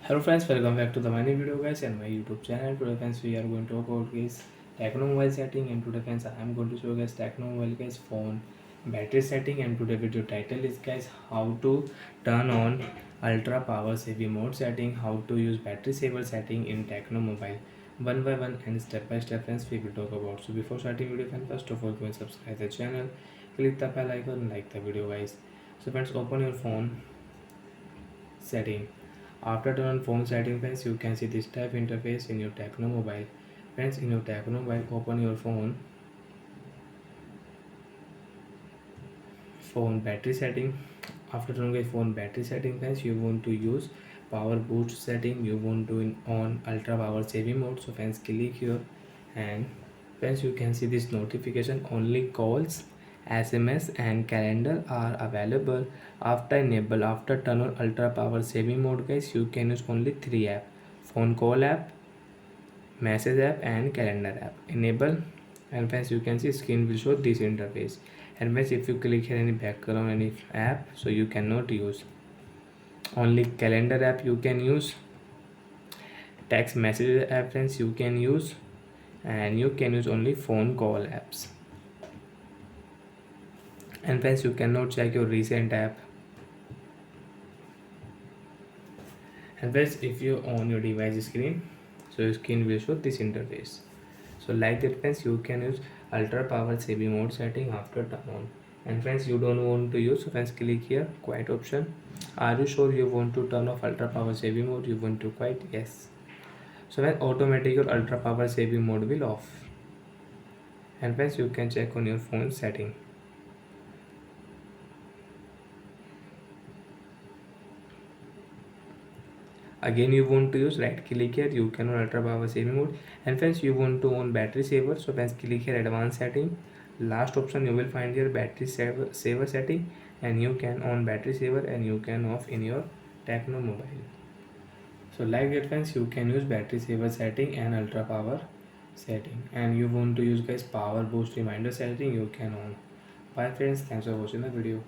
Hello friends, welcome back to the new video guys and my YouTube channel. Today friends we are going to talk about guys Tecno mobile setting, and today friends I am going to show you guys Tecno mobile guys phone battery setting. And today video title is guys how to turn on ultra power saving mode setting, how to use battery saver setting in Tecno mobile one by one and step by step friends we will talk about. So before starting video friends, first of all go and subscribe the channel, click the bell icon and like the video guys. So friends, open your phone setting. After turn on phone setting friends, you can see this type interface in your Tecno mobile. Friends, in your Tecno mobile, open your phone battery setting. After turning on phone battery setting friends, you want to use power boost setting, you want to on ultra power saving mode. So friends, click here and friends, you can see this notification only calls, SMS and calendar are available. After enable, after turn on ultra power saving mode guys, you can use only three app: phone call app, message app and calendar app. Enable, and friends you can see screen will show this interface. And friends, if you click here any background any app, so you cannot use, only calendar app you can use, text message app friends you can use, and you can use only phone call apps. And friends, you cannot check your recent app. And friends, if you on your device screen, so your screen will show this interface. So like that friends, you can use ultra power saving mode setting after turn on. And friends, you don't want to use, so friends click here quiet option. Are you sure you want to turn off ultra power saving mode? You want to quiet? Yes. So then automatic your ultra power saving mode will off. And friends, you can check on your phone setting. Again you want to use, right click here, you can on ultra power saving mode. And friends, you want to on battery saver, so friends click here advanced setting. Last option you will find here battery saver setting, and you can on battery saver and you can off in your Tecno mobile. So like that friends, you can use battery saver setting and ultra power setting. And you want to use guys power boost reminder setting, you can on. Bye friends, thanks for watching the video.